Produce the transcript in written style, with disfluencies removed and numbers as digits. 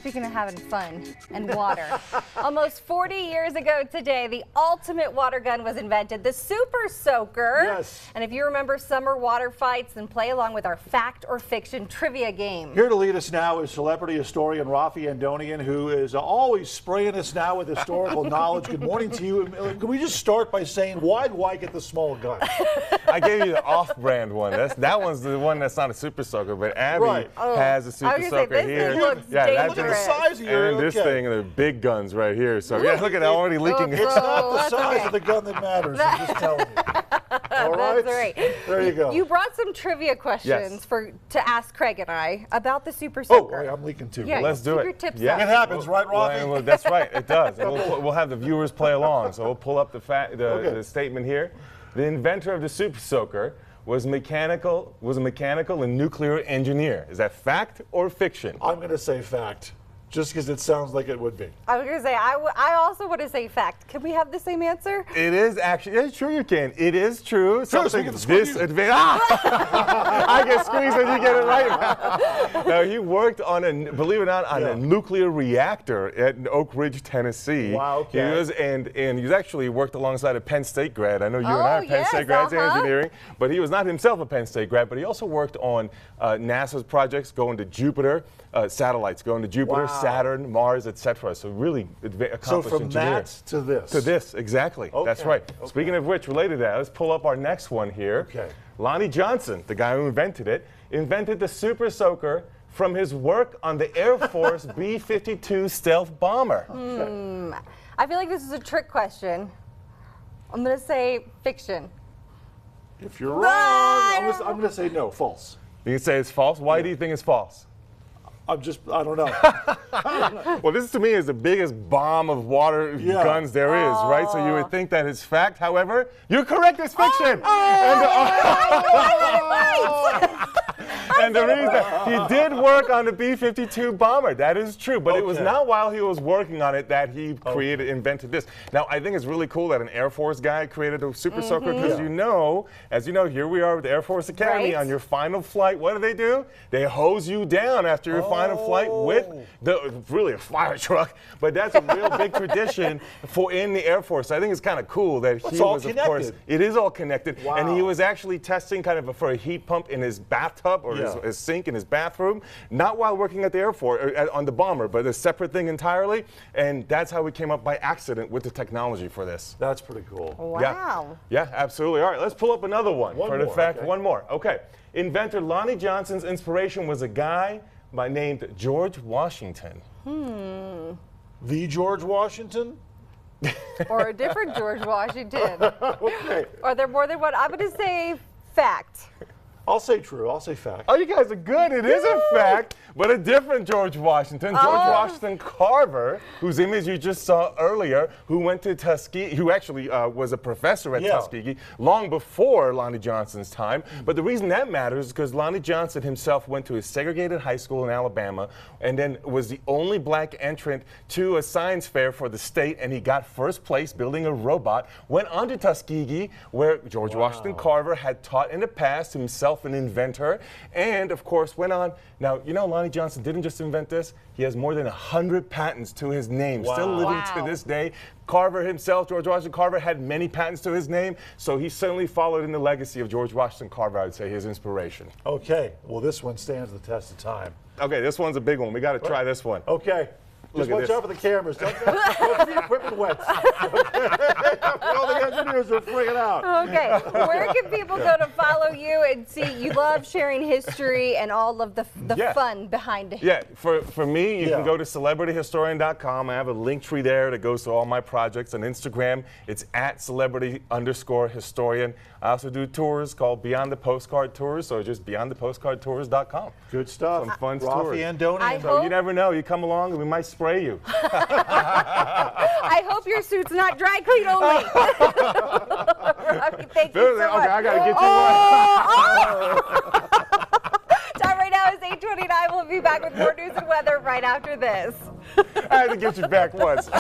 Speaking of having fun and water, almost 40 years ago today, the ultimate water gun was invented, the Super Soaker. Yes. And if you remember summer water fights, then play along with our fact or fiction trivia game. Here to lead us now is celebrity historian Rafi Andonian, who is always spraying us now with historical knowledge. Good morning to you. Can we just start by saying, why do I get the small gun? I gave you the off-brand one. That one's the one that's not a Super Soaker, but Abby has a Super Soaker here. Looks Look at the size of your, and this thing, the big guns right here. So yeah, look at that already leaking. It's not the size of the gun that matters. I'm just telling you. All right. That's right. There you go. You brought some trivia questions to ask Craig and I about the Super Oh, Soaker. I'm leaking too. Yeah, Let's do it. your tips Yeah. up. It happens, right, Rafi? Well, that's right. It does. And we'll have the viewers play along. So we'll pull up the statement here. The inventor of the Super Soaker was a mechanical and nuclear engineer. Is that fact or fiction? I'm going to say fact, just because it sounds like it would be. I was going to say, I also want to say fact. Can we have the same answer? It is actually, yeah, sure you can. It is true. Sure, so Something this advanced. I get squeezed and you get it right. Now, he worked on believe it or not, on a nuclear reactor at Oak Ridge, Tennessee. Wow, okay. He was, and he's actually worked alongside a Penn State grad. I know you and I are Penn State grads in engineering, but he was not himself a Penn State grad, but he also worked on NASA's projects going to Jupiter, satellites going to Jupiter, Saturn, Mars, etc. So really accomplished engineer. That to this. To this, exactly. Okay. That's right. Okay. Speaking of which, related to that, let's pull up our next one here. Okay. Lonnie Johnson, the guy who invented it, invented the Super Soaker from his work on the Air Force B-52 stealth bomber. I feel like this is a trick question. I'm going to say fiction. If you're wrong, I'm going to say no, false. You can say it's false. Why do you think it's false? I don't know. Well, this to me is the biggest bomb of water guns there is, right? So you would think that it's fact. However, you're correct, it's fiction. And the reason he did work on the B-52 bomber, that is true, but it was not while he was working on it that he invented this. Now, I think it's really cool that an Air Force guy created a Super Soaker because as you know, here we are with the Air Force Academy on your final flight. What do? They hose you down after your final flight with really a fire truck, but that's a real big tradition in the Air Force. I think it's kind of cool that he was, of course, it is all connected, and he was actually testing kind of for a heat pump in his bathtub or his sink in his bathroom, not while working at the Air Force or on the bomber, but a separate thing entirely. And that's how we came up by accident with the technology for this. That's pretty cool. Wow. Yeah, absolutely. All right, let's pull up another one. One more. Okay. Inventor Lonnie Johnson's inspiration was a guy named George Washington. The George Washington? Or a different George Washington. Okay. Are there more than one? I'm going to say fact. I'll say true. I'll say fact. Oh, you guys are good. It is a fact, but a different George Washington. George Washington Carver, whose image you just saw earlier, who went to Tuskegee, who actually was a professor at Tuskegee long before Lonnie Johnson's time. But the reason that matters is because Lonnie Johnson himself went to a segregated high school in Alabama and then was the only black entrant to a science fair for the state, and he got first place building a robot, went on to Tuskegee, where George Washington Carver had taught in the past, himself an inventor, and of course went on. Now, you know, Lonnie Johnson didn't just invent this. He has more than 100 patents to his name, still living to this day. Carver himself, George Washington Carver, had many patents to his name, so he certainly followed in the legacy of George Washington Carver, I would say, his inspiration. Okay, well, this one stands the test of time. Okay, this one's a big one. We got to try this one. Okay. Just watch out for the cameras. Don't get the equipment wet. All the engineers are freaking out. Okay. Where can people go to follow you and see? You love sharing history and all of the fun behind it. Yeah. For me, you can go to celebrityhistorian.com. I have a link tree there that goes to all my projects. On Instagram, it's @celebrity_historian. I also do tours called Beyond the Postcard Tours, so just beyondthepostcardtours.com. Good stuff. Some fun Rafi tours. Andonian. So you never know. You come along and we might spray you. I hope your suit's not dry clean only. Rafi, thank you so much. Okay, I got to get you one. Time right now is 8:29. We'll be back with more news and weather right after this. I had to get you back once.